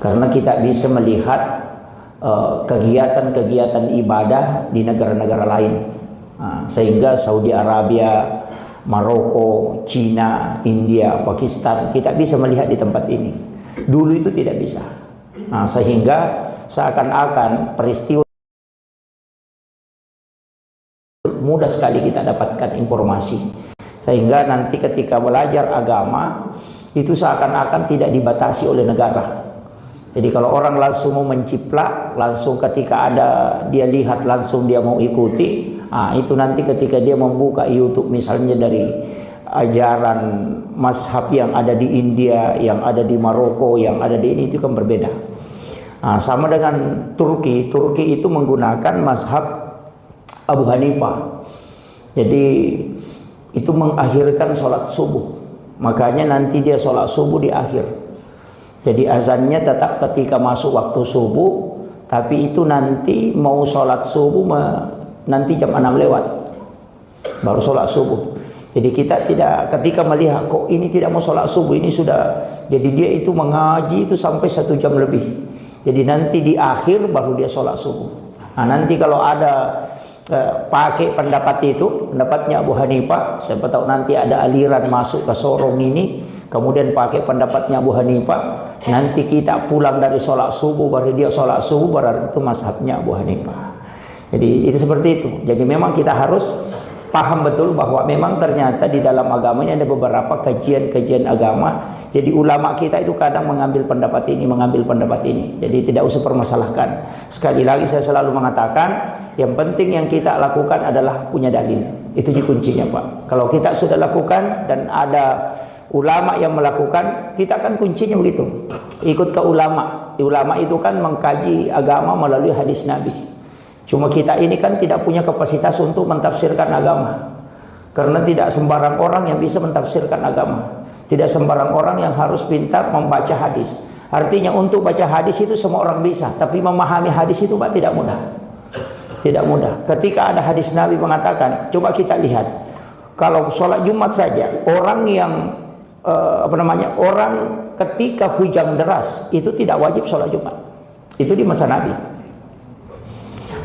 Karena kita bisa melihat kegiatan-kegiatan ibadah di negara-negara lain. Sehingga Saudi Arabia, Maroko, Cina, India, Pakistan, kita bisa melihat di tempat ini. Dulu itu tidak bisa. Sehingga seakan-akan peristiwa mudah sekali kita dapatkan informasi. Sehingga nanti ketika belajar agama itu seakan-akan tidak dibatasi oleh negara. Jadi kalau orang langsung mau menciplak, langsung ketika ada dia lihat langsung dia mau ikuti, itu nanti ketika dia membuka YouTube misalnya dari ajaran mazhab yang ada di India, yang ada di Maroko, yang ada di ini, itu kan berbeda. Sama dengan Turki. Turki itu menggunakan mazhab Abu Hanifah. Jadi itu mengakhirkan sholat subuh. Makanya nanti dia sholat subuh di akhir. Jadi azannya tetap ketika masuk waktu subuh, tapi itu nanti mau sholat subuh nanti jam 6 lewat baru sholat subuh. Jadi kita tidak, ketika melihat kok ini tidak mau sholat subuh, ini sudah, jadi dia itu mengaji itu sampai 1 jam lebih. Jadi nanti di akhir baru dia sholat subuh. Nanti kalau ada pakai pendapat itu, pendapatnya Abu Hanifah, siapa tahu nanti ada aliran masuk ke Sorong ini, kemudian pakai pendapatnya Abu Hanifah, nanti kita pulang dari sholat subuh baru dia sholat subuh, berarti itu mazhabnya Abu Hanifah. Jadi itu seperti itu. Jadi memang kita harus paham betul bahwa memang ternyata di dalam agama ini ada beberapa kajian-kajian agama. Jadi ulama kita itu kadang mengambil pendapat ini, mengambil pendapat ini. Jadi tidak usah permasalahkan. Sekali lagi saya selalu mengatakan, yang penting yang kita lakukan adalah punya dalil. Itu kuncinya, Pak. Kalau kita sudah lakukan dan ada ulama yang melakukan, kita kan kuncinya begitu. Ikut ke ulama. Ulama itu kan mengkaji agama melalui hadis Nabi. Cuma kita ini kan tidak punya kapasitas untuk mentafsirkan agama. Karena tidak sembarang orang yang bisa mentafsirkan agama. Tidak sembarang orang yang harus pintar membaca hadis. Artinya untuk baca hadis itu semua orang bisa, tapi memahami hadis itu, Pak, tidak mudah. Tidak mudah. Ketika ada hadis Nabi mengatakan, coba kita lihat, kalau sholat Jumat saja, orang yang orang ketika hujan deras itu tidak wajib sholat Jumat. Itu di masa Nabi.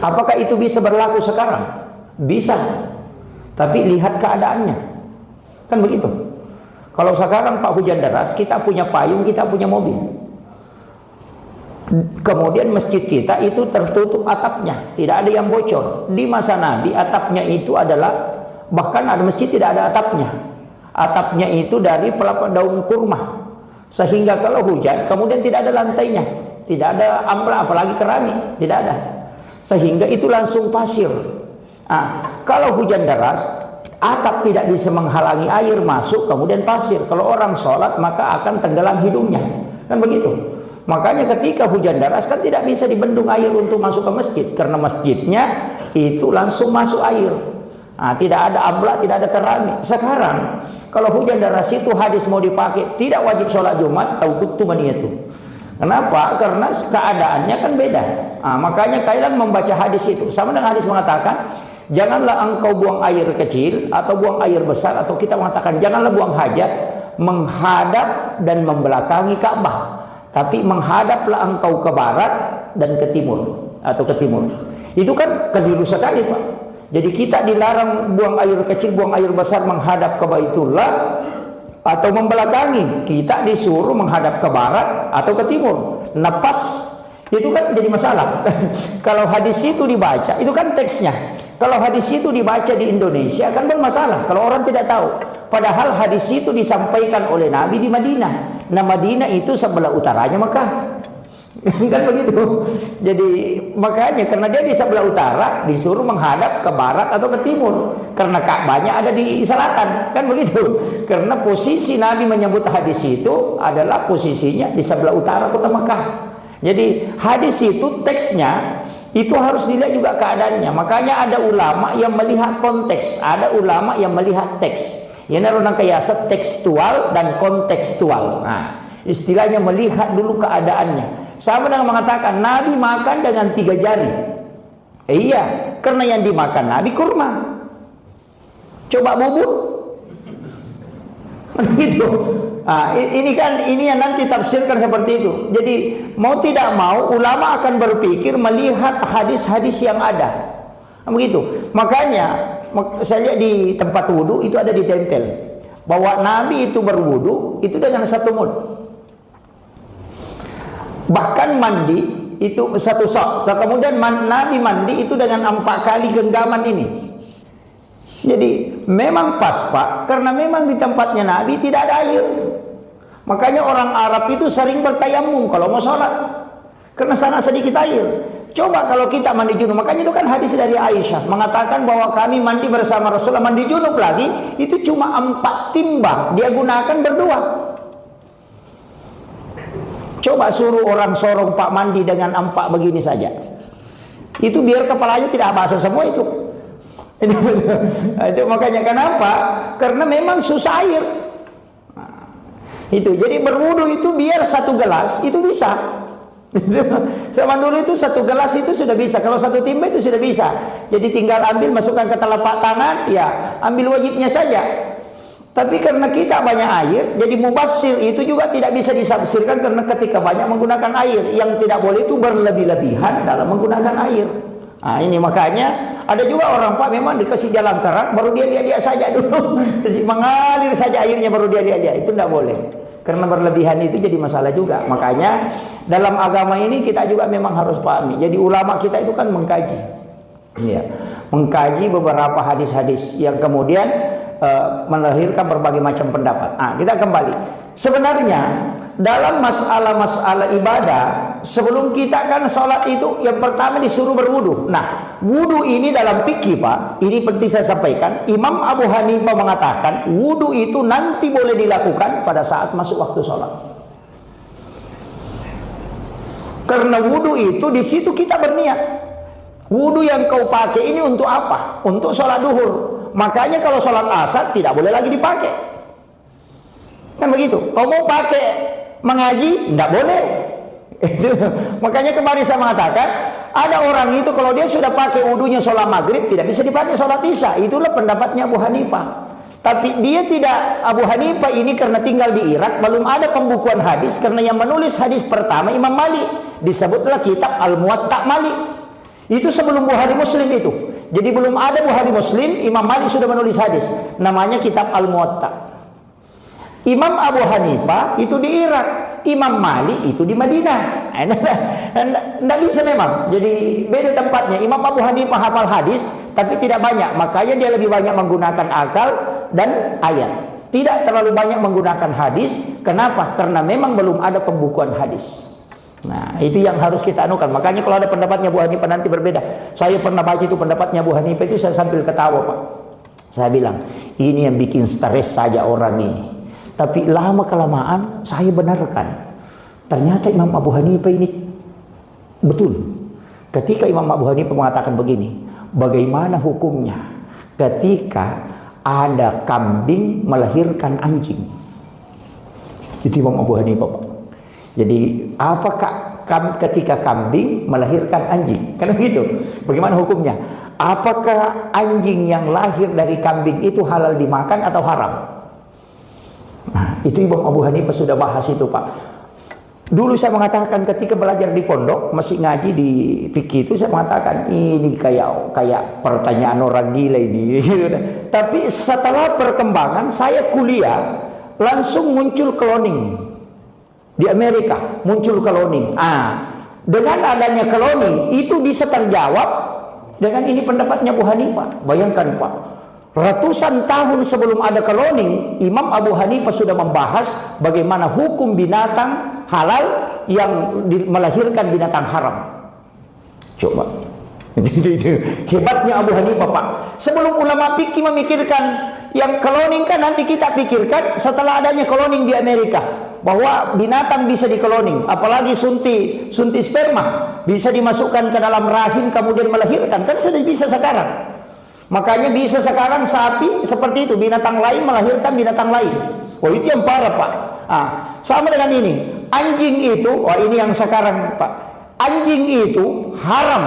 Apakah itu bisa berlaku sekarang? Bisa. Tapi lihat keadaannya. Kan begitu. Kalau sekarang Pak hujan deras, kita punya payung, kita punya mobil. Kemudian masjid kita itu tertutup atapnya, tidak ada yang bocor. Di masa Nabi atapnya itu adalah, bahkan ada masjid tidak ada atapnya. Atapnya itu dari pelapa daun kurma. Sehingga kalau hujan, kemudian tidak ada lantainya, tidak ada ampla, apalagi keramik, tidak ada. Sehingga itu langsung pasir. Kalau hujan deras, atap tidak bisa menghalangi air masuk, kemudian pasir. Kalau orang sholat maka akan tenggelam hidungnya, kan begitu. Makanya ketika hujan deras kan tidak bisa dibendung air untuk masuk ke masjid, karena masjidnya itu langsung masuk air. Tidak ada ablak, tidak ada keramik. Sekarang kalau hujan deras itu hadis mau dipakai, tidak wajib sholat Jumat, tahu itu. Kenapa? Karena keadaannya kan beda. Makanya kalian membaca hadis itu sama dengan hadis mengatakan, janganlah engkau buang air kecil atau buang air besar, atau kita mengatakan janganlah buang hajat menghadap dan membelakangi Ka'bah, tapi menghadaplah engkau ke barat dan ke timur atau ke timur. Itu kan keliru sekali, Pak. Jadi kita dilarang buang air kecil, buang air besar menghadap ke Baitullah atau membelakangi. Kita disuruh menghadap ke barat atau ke timur. Napas itu kan jadi masalah. Kalau hadis itu dibaca, itu kan teksnya. Kalau hadis itu dibaca di Indonesia kan bermasalah kalau orang tidak tahu. Padahal hadis itu disampaikan oleh Nabi di Madinah. Nah, Madinah itu sebelah utaranya Mekah. Kan begitu. Jadi makanya karena dia di sebelah utara disuruh menghadap ke barat atau ke timur, karena Ka'bahnya ada di selatan, kan begitu. Karena posisi Nabi menyebut hadis itu adalah posisinya di sebelah utara kota Mekah. Jadi hadis itu teksnya itu harus dilihat juga keadaannya. Makanya ada ulama yang melihat konteks, ada ulama yang melihat teks. Yang namanya kiasat tekstual dan kontekstual. Nah, istilahnya melihat dulu keadaannya. Sama dengan mengatakan Nabi makan dengan 3 jari. Iya, karena yang dimakan Nabi kurma. Coba bubur. Begitu. Ini yang nanti tafsirkan seperti itu. Jadi mau tidak mau ulama akan berpikir melihat hadis-hadis yang ada. Begitu. Makanya saya lihat di tempat wudhu itu ada ditempel bahwa Nabi itu berwudhu itu dengan satu mud. Bahkan mandi itu satu sok. Kemudian Nabi mandi itu dengan 4 kali genggaman ini. Jadi memang pas Pak, karena memang di tempatnya Nabi tidak ada air. Makanya orang Arab itu sering bertayamum kalau mau sholat, karena sangat sedikit air. Coba kalau kita mandi junub, makanya itu kan hadis dari Aisyah mengatakan bahwa kami mandi bersama Rasulullah, mandi junub lagi itu cuma 4 timbang dia gunakan berdua. Coba suruh orang Sorong Pak mandi dengan 4 begini saja, itu biar kepalanya tidak basah semua itu. Itu makanya kenapa? Karena memang susah air. Itu jadi berwudu itu biar 1 gelas itu bisa. Zaman dulu itu 1 gelas itu sudah bisa. Kalau 1 timba itu sudah bisa. Jadi tinggal ambil, masukkan ke telapak tangan, ya ambil wajibnya saja. Tapi karena kita banyak air, jadi mubassir itu juga tidak bisa ditafsirkan, karena ketika banyak menggunakan air, yang tidak boleh itu berlebih-lebihan dalam menggunakan air. Nah ini makanya ada juga orang Pak memang dikasih jalan terang baru dia lihat saja dulu, kasih mengalir saja airnya baru dia lihat, itu tidak boleh. Karena berlebihan itu jadi masalah juga. Makanya dalam agama ini kita juga memang harus pahami. Jadi ulama kita itu kan mengkaji, ya, mengkaji beberapa hadis-hadis yang kemudian melahirkan berbagai macam pendapat. Nah, kita kembali. Sebenarnya dalam masalah-masalah ibadah, sebelum kita kan sholat itu yang pertama disuruh berwudu. Nah, wudu ini dalam fikih Pak, ini penting saya sampaikan. Imam Abu Hanifah mengatakan wudu itu nanti boleh dilakukan pada saat masuk waktu sholat. Karena wudu itu di situ kita berniat. Wudu yang kau pakai ini untuk apa? Untuk sholat duhur. Makanya kalau sholat asar tidak boleh lagi dipakai. Kan begitu. Kau mau pakai mengaji, tidak boleh. Makanya kemarin saya mengatakan, ada orang itu kalau dia sudah pakai wudunya sholat maghrib, tidak bisa dipakai sholat isya. Itulah pendapatnya Abu Hanifah. Tapi dia tidak, Abu Hanifah ini karena tinggal di Irak, belum ada pembukuan hadis. Karena yang menulis hadis pertama Imam Malik, disebutlah kitab Al-Muwatta Malik. Itu sebelum Bukhari Muslim itu. Jadi belum ada Bukhari Muslim, Imam Malik sudah menulis hadis. Namanya kitab Al-Muwatta. Imam Abu Hanifah itu di Irak, Imam Malik itu di Madinah. Tidak bisa memang. Jadi beda tempatnya. Imam Abu Hanifah hafal hadis, tapi tidak banyak. Makanya dia lebih banyak menggunakan akal dan ayat. Tidak terlalu banyak menggunakan hadis. Kenapa? Karena memang belum ada pembukuan hadis. Nah, itu yang harus kita anukan. Makanya kalau ada pendapatnya Abu Hanifah nanti berbeda. Saya pernah baca itu pendapatnya Abu Hanifah itu, saya sambil ketawa Pak. Saya bilang, ini yang bikin stres saja orang ini. Tapi lama kelamaan saya benarkan. Ternyata Imam Abu Hanifah ini betul. Ketika Imam Abu Hanifah mengatakan begini, bagaimana hukumnya ketika ada kambing melahirkan anjing? Itu Imam Abu Hanifah Pak. Jadi apakah ketika kambing melahirkan anjing? Kan begitu. Bagaimana hukumnya? Apakah anjing yang lahir dari kambing itu halal dimakan atau haram? Nah, itu Imam Abu Hanifah sudah bahas itu Pak. Dulu saya mengatakan ketika belajar di pondok, masih ngaji di fikih itu, saya mengatakan ini kayak pertanyaan orang gila ini. Tapi setelah perkembangan saya kuliah, langsung muncul cloning. Di Amerika muncul cloning. Dengan adanya cloning itu bisa terjawab dengan ini pendapatnya Abu Hanifah. Bayangkan Pak, ratusan tahun sebelum ada cloning, Imam Abu Hanifah sudah membahas bagaimana hukum binatang halal yang melahirkan binatang haram. Coba. Itu hebatnya Abu Hanifah Pak. Sebelum ulama fikih memikirkan yang cloning, kan nanti kita pikirkan setelah adanya cloning di Amerika, bahwa binatang bisa dikloning, apalagi sunti sperma bisa dimasukkan ke dalam rahim kemudian melahirkan, kan sudah bisa sekarang. Makanya bisa sekarang sapi seperti itu, binatang lain melahirkan binatang lain. Wah, itu yang parah Pak. Sama dengan ini, anjing itu, wah ini yang sekarang Pak, anjing itu haram,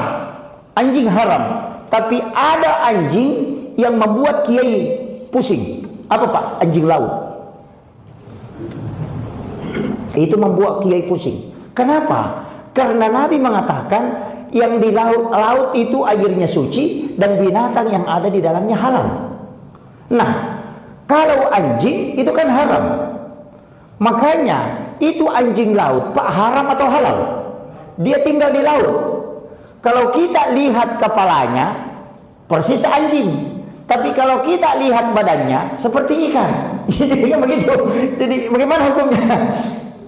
anjing haram. Tapi ada anjing yang membuat kiai pusing. Apa Pak? Anjing laut. Itu membuat kiai pusing. Kenapa? Karena Nabi mengatakan yang di laut itu airnya suci dan binatang yang ada di dalamnya halal. Nah, kalau anjing itu kan haram. Makanya itu anjing laut, Pak, haram atau halal? Dia tinggal di laut. Kalau kita lihat kepalanya persis anjing, tapi kalau kita lihat badannya seperti ikan. Jadi begitu. Jadi bagaimana hukumnya?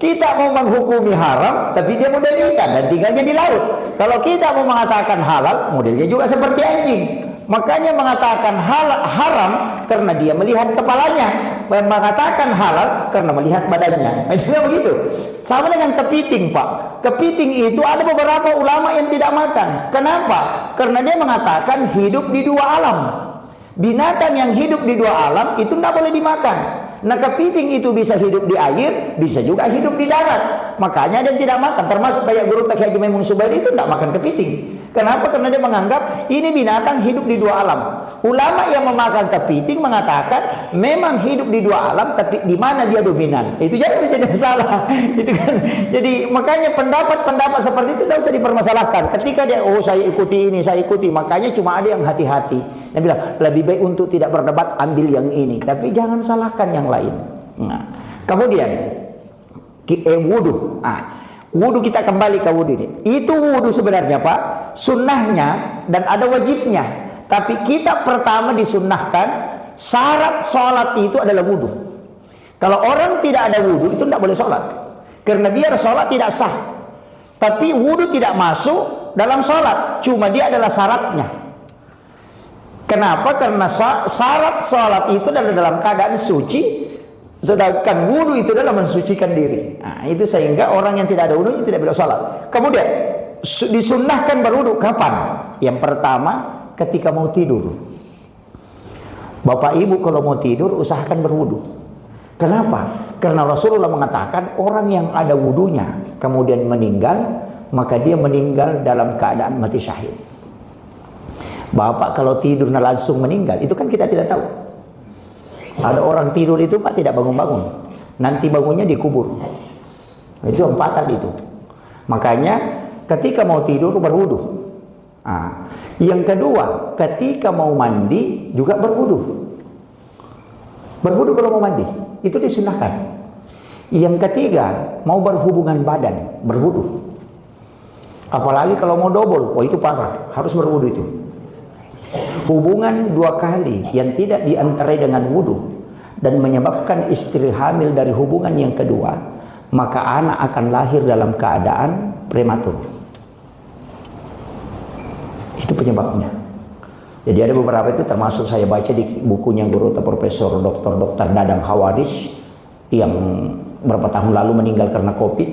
Kita mau menghukumi haram, tapi dia model ikan dan tinggalnya di laut. Kalau kita mau mengatakan halal, modelnya juga seperti anjing. Makanya mengatakan haram karena dia melihat kepalanya, mengatakan halal karena melihat badannya. Jadi begitu. Sama dengan kepiting, Pak. Kepiting itu ada beberapa ulama yang tidak makan. Kenapa? Karena dia mengatakan hidup di dua alam. Binatang yang hidup di dua alam itu tidak boleh dimakan. Nah, kepiting itu bisa hidup di air, bisa juga hidup di darat. Makanya dia tidak makan. Termasuk kayak guru Taki Haji Maimun Zubairi itu tidak makan kepiting. Kenapa? Karena dia menganggap ini binatang hidup di dua alam. Ulama yang memakan kepiting mengatakan memang hidup di dua alam, tapi di mana dia dominan. Itu jangan menjadi masalah. Itu kan. Jadi makanya pendapat-pendapat seperti itu tidak usah dipermasalahkan. Ketika dia saya ikuti ini, saya ikuti, makanya cuma ada yang hati-hati. Dia bilang lebih baik untuk tidak berdebat, ambil yang ini, tapi jangan salahkan yang lain. Nah, kemudian wudu. Wudu, kita kembali ke wudu ini. Itu wudu sebenarnya, Pak, sunnahnya dan ada wajibnya. Tapi kita pertama disunnahkan syarat sholat itu adalah wudu. Kalau orang tidak ada wudu itu tidak boleh sholat, karena biar sholat tidak sah. Tapi wudu tidak masuk dalam sholat, cuma dia adalah syaratnya. Kenapa? Karena syarat sholat itu adalah dalam keadaan suci, sedangkan wudu itu adalah mensucikan diri. Nah, itu sehingga orang yang tidak ada wudu tidak boleh sholat. Kemudian disunnahkan berwudu kapan? Yang pertama ketika mau tidur. Bapak ibu kalau mau tidur usahakan berwudu. Kenapa? Karena Rasulullah mengatakan orang yang ada wudunya kemudian meninggal, maka dia meninggal dalam keadaan mati syahid. Bapak kalau tidur langsung meninggal, itu kan kita tidak tahu. Ada orang tidur itu, Pak, tidak bangun-bangun, nanti bangunnya dikubur. Itu yang fatal itu. Makanya ketika mau tidur berwudu. Yang kedua, ketika mau mandi juga berwudu. Berwudu kalau mau mandi, itu disunahkan. Yang ketiga, mau berhubungan badan, berwudu. Apalagi kalau mau double, itu parah, harus berwudu itu. Hubungan dua kali yang tidak diantarai dengan wudu dan menyebabkan istri hamil dari hubungan yang kedua, maka anak akan lahir dalam keadaan prematur. Itu penyebabnya. Jadi ada beberapa itu, termasuk saya baca di bukunya guru Profesor Dr. Dadang Hawaris yang berapa tahun lalu meninggal karena COVID.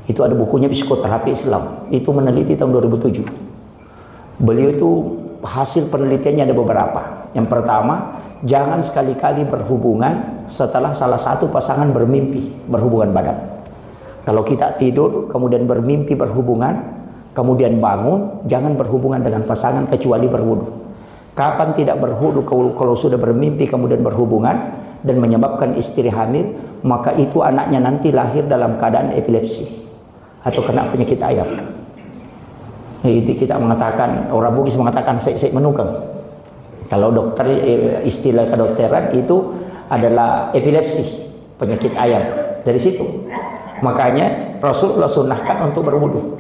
Itu ada bukunya Psikoterapi Islam. Itu meneliti tahun 2007. Beliau itu hasil penelitiannya ada beberapa. Yang pertama, jangan sekali-kali berhubungan setelah salah satu pasangan bermimpi berhubungan badan. Kalau kita tidur kemudian bermimpi berhubungan, kemudian bangun, jangan berhubungan dengan pasangan kecuali berwudu. Kapan tidak berwudu? Kalau sudah bermimpi kemudian berhubungan dan menyebabkan istri hamil, maka itu anaknya nanti lahir dalam keadaan epilepsi atau kena penyakit ayam. Itu kita mengatakan, orang Bugis mengatakan sek menukang. Kalau dokter, istilah kedokteran itu adalah epilepsi, penyakit ayam. Dari situ. Makanya Rasulullah sunnahkan untuk berwudu.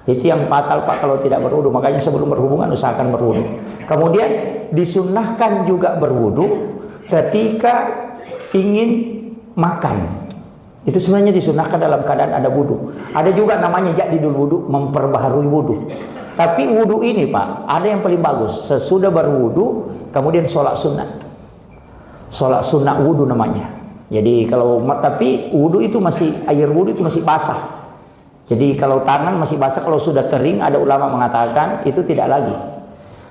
Itu yang fatal, Pak, kalau tidak berwudu. Makanya sebelum berhubungan usahakan berwudu. Kemudian disunnahkan juga berwudu ketika ingin makan. Itu sebenarnya disunahkan dalam keadaan ada wudu. Ada juga namanya jadidul wudu, memperbaharui wudu. Tapi wudu ini, Pak, ada yang paling bagus. Sesudah berwudu, kemudian sholat sunat. Sholat sunat wudu namanya. Jadi kalau, tapi wudu itu masih, air wudu itu masih basah. Jadi kalau tangan masih basah, kalau sudah kering, ada ulama mengatakan itu tidak lagi.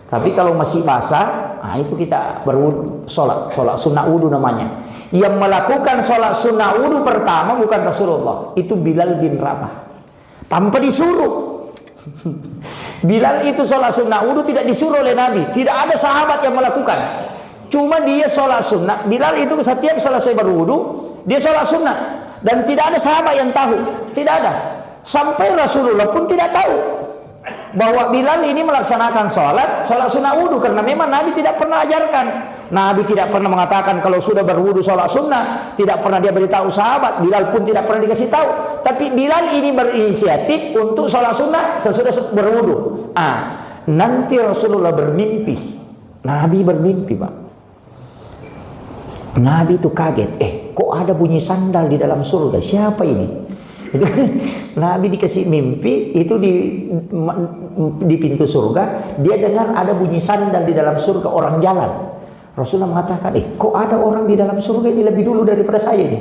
Tapi kalau masih basah, itu kita berwudu, sholat sunat wudu namanya. Yang melakukan sholat sunnah wudu pertama bukan Rasulullah, itu Bilal bin Rabah, tanpa disuruh. Bilal itu sholat sunnah wudu tidak disuruh oleh Nabi, tidak ada sahabat yang melakukan, cuma dia sholat sunnah. Bilal itu setiap selesai berwudu dia sholat sunnah. Dan tidak ada sahabat yang tahu, tidak ada. Sampai Rasulullah pun tidak tahu bahwa Bilal ini melaksanakan sholat sunnah wudu, karena memang Nabi tidak pernah ajarkan. Nabi tidak pernah mengatakan kalau sudah berwudu sholat sunnah, tidak pernah dia beritahu sahabat. Bilal pun tidak pernah dikasih tahu. Tapi Bilal ini berinisiatif untuk sholat sunnah sesudah berwudu. Nanti Rasulullah bermimpi, Nabi bermimpi, Pak. Nabi itu kaget, kok ada bunyi sandal di dalam surga? Siapa ini? Nabi dikasih mimpi itu di pintu surga, dia dengar ada bunyi sandal di dalam surga, orang jalan. Rasulullah mengatakan, kok ada orang di dalam surga ini lebih dulu daripada saya ini?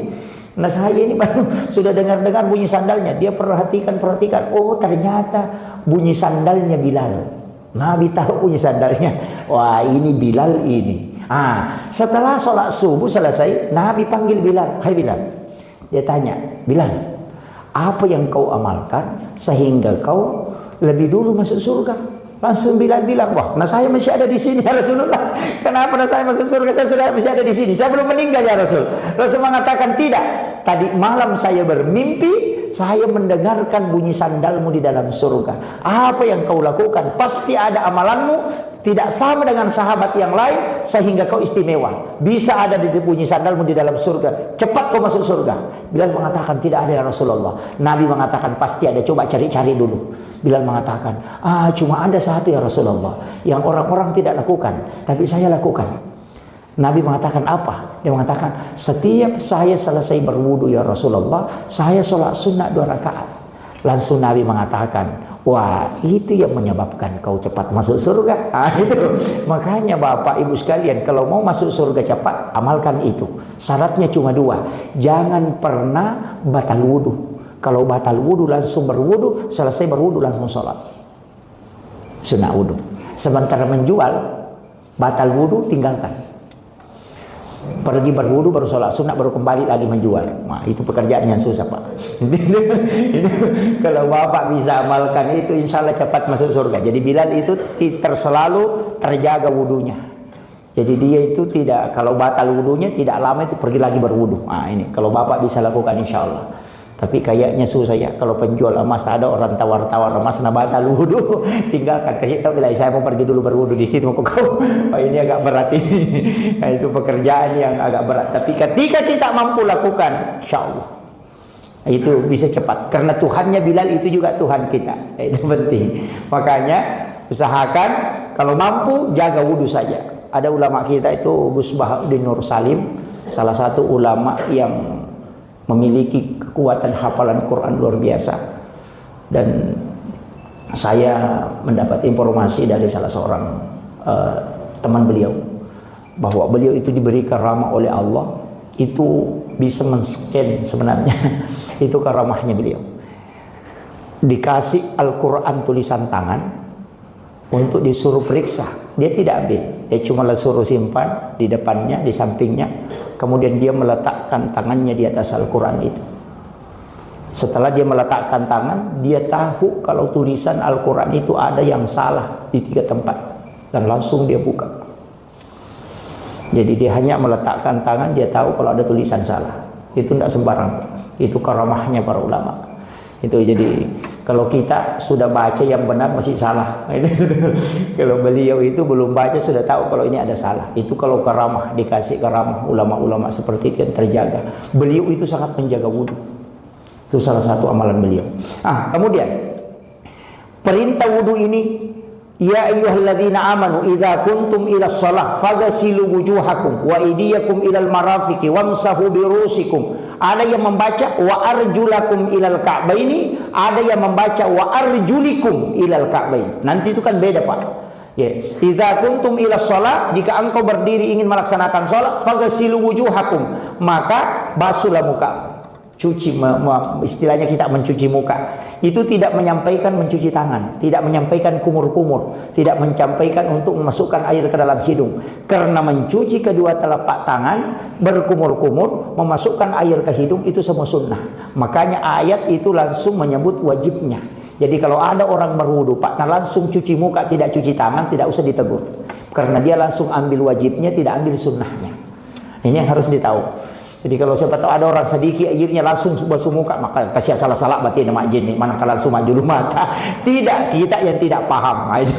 Nah, saya ini baru sudah dengar bunyi sandalnya. Dia perhatikan, oh ternyata bunyi sandalnya Bilal. Nabi tahu bunyi sandalnya. Wah, ini Bilal ini. Setelah sholat subuh selesai, Nabi panggil Bilal. Hai Bilal. Dia tanya, Bilal, apa yang kau amalkan sehingga kau lebih dulu masuk surga? Langsung Bilal bilang, wah, saya masih ada di sini ya Rasulullah. Kenapa saya masuk surga? Saya sudah masih ada di sini. Saya belum meninggal ya Rasul. Rasul mengatakan, tidak. Tadi malam saya bermimpi, saya mendengarkan bunyi sandalmu di dalam surga. Apa yang kau lakukan? Pasti ada amalanmu tidak sama dengan sahabat yang lain sehingga kau istimewa. Bisa ada di bunyi sandalmu di dalam surga. Cepat kau masuk surga. Bilal mengatakan, tidak ada ya Rasulullah. Nabi mengatakan, pasti ada. Coba cari-cari dulu. Bilal mengatakan, cuma ada satu ya Rasulullah yang orang-orang tidak lakukan, tapi saya lakukan. Nabi mengatakan apa? Dia mengatakan, setiap saya selesai berwudu ya Rasulullah, saya sholat sunnah 2 rakaat. Langsung Nabi mengatakan, wah, itu yang menyebabkan kau cepat masuk surga. Itu. Makanya Bapak Ibu sekalian, kalau mau masuk surga cepat, amalkan itu. Syaratnya cuma 2. Jangan pernah batal wudu. Kalau batal wudu langsung berwudu, selesai berwudu langsung sholat sunnah wudu. Sebentar menjual, batal wudu tinggalkan. Pergi berwudu baru sholat sunnah, baru kembali lagi menjual. Nah, itu pekerjaan yang susah, Pak. Kalau Bapak bisa amalkan itu, insya Allah cepat masuk surga. Jadi Bilal itu selalu terjaga wudunya. Jadi dia itu tidak, kalau batal wudunya tidak lama itu pergi lagi berwudu. Nah ini, kalau Bapak bisa lakukan insya Allah. Tapi kayaknya susah ya, kalau penjual emas ada orang tawar-tawar emas nah batal wudu, tinggalkan, kasih tahu Bilal, saya mau pergi dulu berwudu di situ mau kau. Oh, ini agak berat ini. Nah, itu pekerjaan yang agak berat. Tapi ketika kita mampu lakukan, insya Allah itu bisa cepat. Karena Tuhannya Bilal itu juga Tuhan kita. Itu penting. Makanya usahakan kalau mampu jaga wudu saja. Ada ulama kita itu Gus Bahauddin Nur Salim, salah satu ulama yang memiliki kekuatan hafalan Quran luar biasa. Dan saya mendapat informasi dari salah seorang teman beliau bahwa beliau itu diberi karamah oleh Allah, itu bisa men-scan sebenarnya itu karamahnya beliau. Dikasih Al-Quran tulisan tangan untuk disuruh periksa, dia tidak ambil, dia cuma suruh simpan di depannya, di sampingnya. Kemudian dia meletakkan tangannya di atas Al-Quran itu. Setelah dia meletakkan tangan, dia tahu kalau tulisan Al-Quran itu ada yang salah di 3 tempat. Dan langsung dia buka. Jadi dia hanya meletakkan tangan, dia tahu kalau ada tulisan salah. Itu tidak sembarang. Itu karamahnya para ulama. Itu jadi kalau kita sudah baca yang benar masih salah. Kalau beliau itu belum baca sudah tahu kalau ini ada salah. Itu kalau karamah, dikasih karamah ulama-ulama seperti itu yang terjaga. Beliau itu sangat menjaga wudu. Itu salah satu amalan beliau. Kemudian perintah wudu ini, ya ayyuhalladzina amanu idza kuntum ila shalah faghsilu wujuhakum wa aydiyakum ilal marafiqi wamsahu birusikum. Ada yang membaca wa arjulakum ilal ka'baini, ada yang membaca wa arjulikum ilal ka'baini. Nanti itu kan beda, Pak. Ya, idza kuntum ila shalah, jika engkau berdiri ingin melaksanakan salat, faghsilu wujuhakum, maka basuhlah muka. Cuci, istilahnya kita mencuci muka. Itu tidak menyampaikan mencuci tangan, tidak menyampaikan kumur-kumur, tidak menyampaikan untuk memasukkan air ke dalam hidung. Karena mencuci kedua telapak tangan, berkumur-kumur, memasukkan air ke hidung itu semua sunnah. Makanya ayat itu langsung menyebut wajibnya. Jadi kalau ada orang berwudu, Pak, langsung cuci muka, tidak cuci tangan, tidak usah ditegur. Karena dia langsung ambil wajibnya, tidak ambil sunnahnya. Ini yang harus ditahu. Jadi kalau siapa tahu ada orang sedikit akhirnya langsung basuh muka, maka kasih salah-salah berarti nama jin nih, manakala langsung maju mata. Tidak, kita yang tidak paham. Nah, itu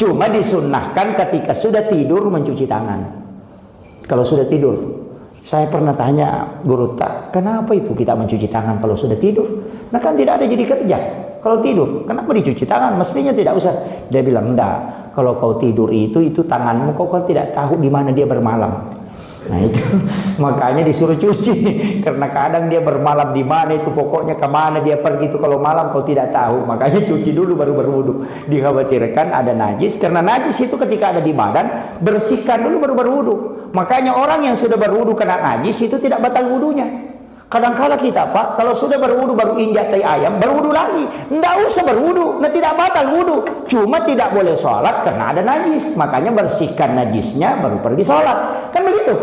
cuma disunnahkan ketika sudah tidur mencuci tangan. Kalau sudah tidur, saya pernah tanya guru tak, kenapa itu kita mencuci tangan kalau sudah tidur? Nah kan tidak ada jadi kerja. Kalau tidur, kenapa dicuci tangan? Mestinya tidak usah. Dia bilang enggak. Kalau kau tidur itu tanganmu kau tidak tahu di mana dia bermalam. Nah itu makanya disuruh cuci, karena kadang dia bermalam di mana itu, pokoknya kemana dia pergi itu kalau malam kau tidak tahu, makanya cuci dulu baru berwudu. Dikhawatirkan ada najis, karena najis itu ketika ada di badan bersihkan dulu baru berwudu. Makanya orang yang sudah berwudu kena najis itu tidak batal wudunya. Kadang-kala kita Pak, kalau sudah berwudu baru injak tai ayam, berwudu lagi. Tidak usah berwudu, nah tidak batal wudu. Cuma tidak boleh sholat karena ada najis. Makanya bersihkan najisnya baru pergi sholat. Kan begitu.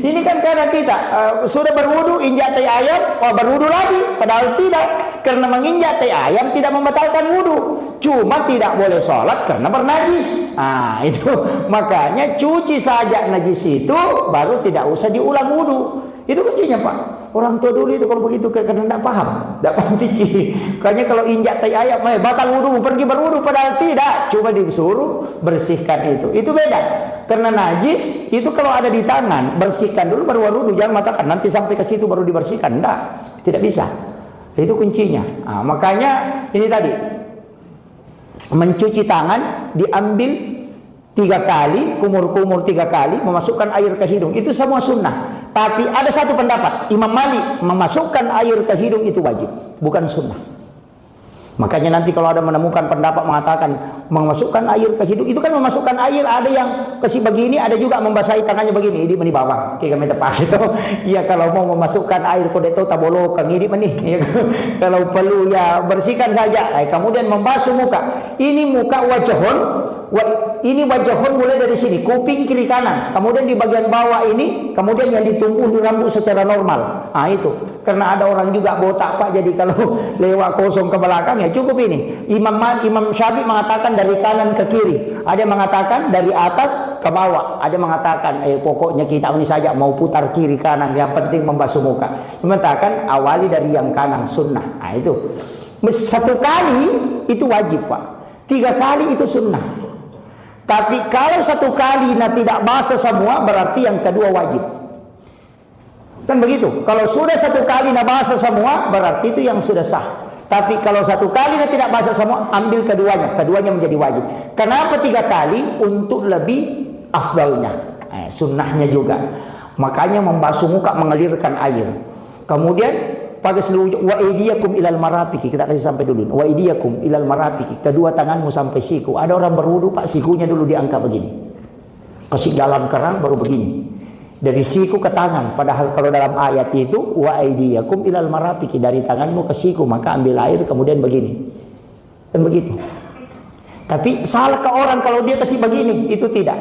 Ini kan karena kita sudah berwudu, injak tai ayam, berwudu lagi. Padahal tidak. Karena menginjak tai ayam tidak membatalkan wudu. Cuma tidak boleh sholat karena bernajis. Nah itu. Makanya cuci saja najis itu, baru tidak usah diulang wudu. Itu kuncinya Pak. Orang tua dulu itu kalau begitu karena tidak paham, tidak paham fikih. Makanya kalau injak tai ayam, batal wudu, pergi berwudu, padahal tidak. Cuma disuruh bersihkan itu. Itu beda. Karena najis itu kalau ada di tangan, bersihkan dulu baru wudu. Jangan mengatakan nanti sampai ke situ baru dibersihkan. Tidak bisa. Itu kuncinya. Nah, makanya ini tadi mencuci tangan diambil 3 kali, kumur-kumur 3 kali, memasukkan air ke hidung. Itu semua sunnah. Tapi ada satu pendapat, Imam Malik memasukkan air ke hidung itu wajib, bukan sunnah. Makanya nanti kalau ada menemukan pendapat mengatakan memasukkan air ke hidung, itu kan memasukkan air, ada yang kasih begini, ada juga membasahi tangannya begini, ini bawah, kayak kami tepat itu. Ya kalau mau memasukkan air kode itu tabolo kang ini menih. Ya, kalau perlu ya bersihkan saja. Kemudian membasuh muka. Ini muka wajahon, ini wajahon mulai dari sini, kuping kiri kanan, kemudian di bagian bawah ini, kemudian yang ditumbuhi rambut secara normal. Nah itu, karena ada orang juga botak Pak, jadi kalau lewat kosong ke belakang ya cukup ini. Imam Syafi'i mengatakan dari kanan ke kiri, ada yang mengatakan dari atas ke bawah, ada yang mengatakan pokoknya kita ini saja mau putar kiri kanan, yang penting membasuh muka. Mengatakan awali dari yang kanan, sunnah. Nah itu 1 kali itu wajib Pak, 3 kali itu sunnah. Tapi kalau 1 kali tidak basah semua, berarti yang kedua wajib. Kan begitu. Kalau sudah 1 kali basah semua, berarti itu yang sudah sah. Tapi kalau 1 kali tidak basah semua, ambil keduanya. Keduanya menjadi wajib. Kenapa 3 kali? Untuk lebih afdalnya. Sunnahnya juga. Makanya membasuh muka, mengalirkan air. Kemudian pada seluruh wa aydiyakum ilal marafiqi, kita kasih sampai dulu. Wa aydiyakum ilal marafiqi, kedua tanganmu sampai siku. Ada orang berwudu Pak, sikunya dulu diangkat begini. Kasih dalam kerang baru begini. Dari siku ke tangan, padahal kalau dalam ayat itu wa aydiyakum ilal marafiqi, dari tanganmu ke siku, maka ambil air kemudian begini. Dan begitu. Tapi salah ke orang kalau dia kasih begini, itu tidak.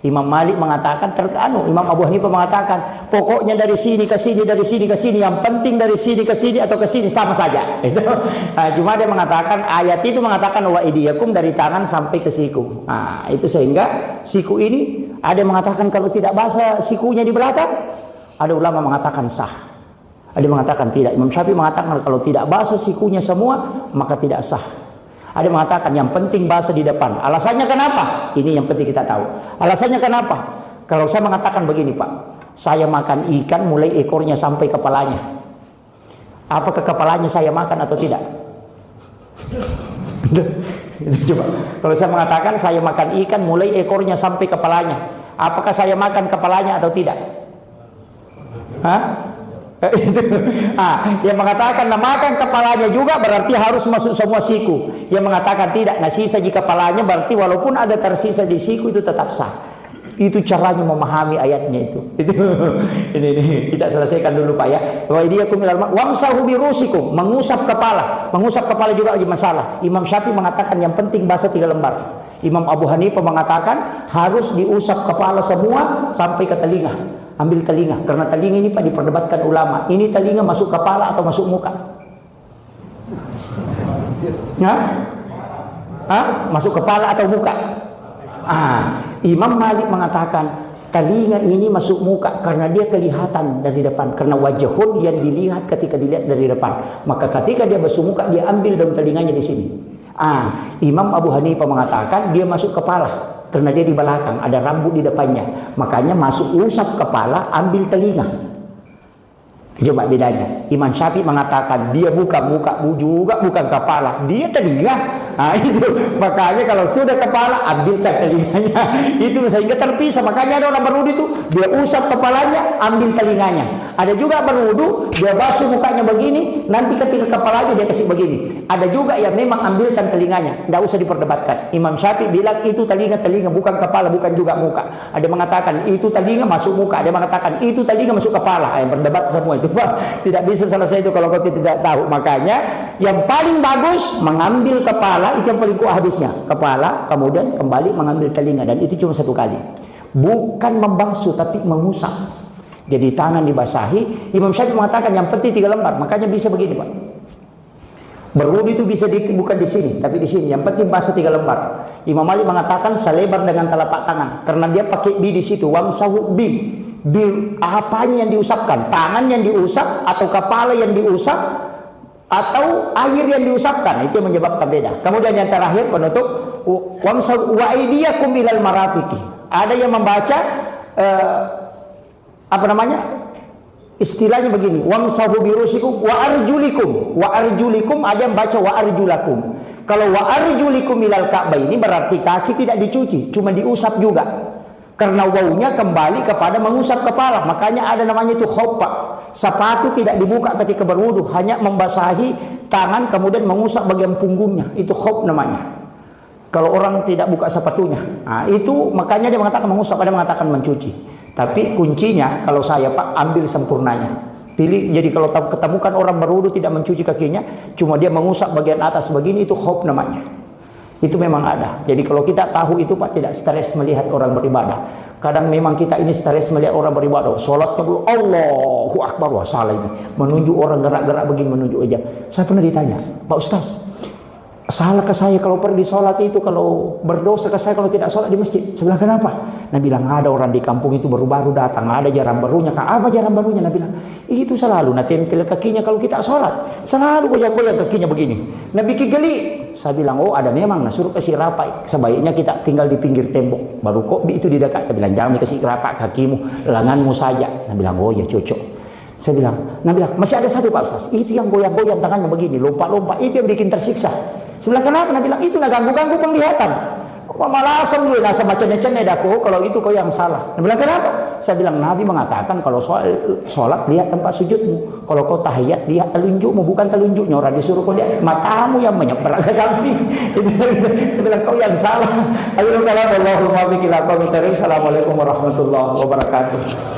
Imam Malik mengatakan Imam Abu Hanifah mengatakan pokoknya dari sini ke sini, dari sini ke sini, yang penting dari sini ke sini atau ke sini sama saja. Itu. Nah, cuma dia mengatakan ayat itu mengatakan wa idiyakum dari tangan sampai ke siku. Nah, itu sehingga siku ini ada yang mengatakan kalau tidak basah sikunya di belakang, ada ulama mengatakan sah. Ada yang mengatakan tidak. Imam Syafi'i mengatakan kalau tidak basah sikunya semua maka tidak sah. Ada yang mengatakan yang penting basah di depan. Alasannya kenapa? Ini yang penting kita tahu. Alasannya kenapa? Kalau saya mengatakan begini Pak, saya makan ikan mulai ekornya sampai kepalanya. Apakah kepalanya saya makan atau tidak? Coba. Kalau saya mengatakan saya makan ikan mulai ekornya sampai kepalanya, apakah saya makan kepalanya atau tidak? Hah? Yang mengatakan makan kepalanya juga berarti harus masuk semua siku. Yang mengatakan tidak, sisa di kepalanya berarti walaupun ada tersisa di siku itu tetap sah. Itu caranya memahami ayatnya itu. Ini kita selesaikan dulu Pak ya. Wa idiyakum ilal wamsahu birusikum, mengusap kepala. Mengusap kepala juga lagi masalah. Imam Syafi'i mengatakan yang penting basah 3 lembar. Imam Abu Hanifah mengatakan harus diusap kepala semua sampai ke telinga. Ambil telinga, karena telinga ini Pak diperdebatkan ulama. Ini telinga masuk kepala atau masuk muka? Masuk kepala atau muka? Imam Malik mengatakan telinga ini masuk muka karena dia kelihatan dari depan, karena wajahun yang dilihat ketika dilihat dari depan. Maka ketika dia basuh muka, dia ambil daun telinganya di sini. Imam Abu Hanifah mengatakan dia masuk kepala karena dia di belakang, ada rambut di depannya. Makanya masuk usap kepala, ambil telinga. Coba bedanya. Imam Syafi'i mengatakan dia bukan muka juga, bukan kepala, dia telinga. Itu makanya kalau sudah kepala, ambilkan telinganya. Itu sehingga terpisah. Makanya ada orang berwudu itu dia usap kepalanya, ambil telinganya. Ada juga berwudu dia basuh mukanya begini, nanti ketika kepalanya dia kasih begini. Ada juga yang memang ambilkan telinganya, tidak usah diperdebatkan. Imam Syafi'i bilang itu telinga bukan kepala, bukan juga muka. Ada mengatakan itu telinga masuk muka, ada mengatakan itu telinga masuk kepala. Yang berdebat semua itu, Pak. Tidak bisa selesai itu kalau kau tidak tahu. Makanya yang paling bagus mengambil kepala, itu yang paling kuat hadisnya. Kepala, kemudian kembali mengambil telinga, dan itu cuma satu kali. Bukan membasuh tapi mengusap. Jadi tangan dibasahi. Imam Syafi'i mengatakan yang penting 3 lembar. Makanya bisa begini, Pak. Berwudu itu bisa bukan di sini, tapi di sini. Yang penting basah 3 lembar. Imam Malik mengatakan selebar dengan telapak tangan, karena dia pakai bi di situ. Wamsahu bi. Apanya yang diusapkan? Tangan yang diusap atau kepala yang diusap atau air yang diusapkan? Itu yang menyebabkan beda. Kemudian yang terakhir penutup, wamsahu wa aydiyakum ilal marafiqi. Ada yang membaca istilahnya begini, wamsahu birusikum wa arjulikum. Wa arjulikum, ada yang baca wa arjulakum. Kalau wa arjulikum ilal ka'bah ini berarti kaki tidak dicuci, cuma diusap juga. Karena wawunya kembali kepada mengusap kepala. Makanya ada namanya itu khuffa. Sepatu tidak dibuka ketika berwudu, hanya membasahi tangan kemudian mengusap bagian punggungnya. Itu khuf namanya. Kalau orang tidak buka sepatunya, itu makanya dia mengatakan mengusap, ada mengatakan mencuci. Tapi kuncinya kalau saya, Pak, ambil sempurnanya. Pilih. Jadi kalau ketemukan orang berwudu tidak mencuci kakinya, cuma dia mengusap bagian atas begini, itu khuf namanya. Itu memang ada. Jadi kalau kita tahu itu, Pak, tidak stres melihat orang beribadah. Kadang memang kita ini stres melihat orang beribadah. Sholatnya dulu Allahu Akbar, wah salah ini. Menunjuk orang gerak-gerak begini, menunjuk aja. Saya pernah ditanya, Pak Ustaz, salah ke saya kalau pergi sholat itu, kalau berdosa ke saya kalau tidak sholat di masjid? Saya bilang kenapa? Nah bilang ada orang di kampung itu baru-baru datang, ada jaran barunya. Apa jaran barunya? Nah bilang itu selalu nah tempel kakinya kalau kita sholat, selalu goyang-goyang kakinya begini. Nah bikin geli. Saya bilang oh ada memang. Nah suruh kasih rapat. Sebaiknya kita tinggal di pinggir tembok. Baru kok itu di dekat. Saya bilang jangan dikasih rapat kakimu, lenganmu saja. Nah bilang oh ya cocok. Saya bilang, nah bilang masih ada satu Pak Ustaz. Itu yang goyang-goyang tangannya begini, lompat-lompat. Itu yang bikin tersiksa. Saya bilang kenapa? Nah bilang itu ganggu-ganggu penglihatan. Malah asam gue nasa macam-macam aku. Kalau itu kau yang salah. Nah bilang kenapa? Saya bilang Nabi mengatakan kalau sholat lihat tempat sujudmu. Kalau kau tahiyat lihat telunjukmu, bukan telunjuknya. Orang disuruh kau lihat matamu yang menyeberang ke samping. Itu saya bilang kau yang salah. Assalamualaikum warahmatullahi wabarakatuh.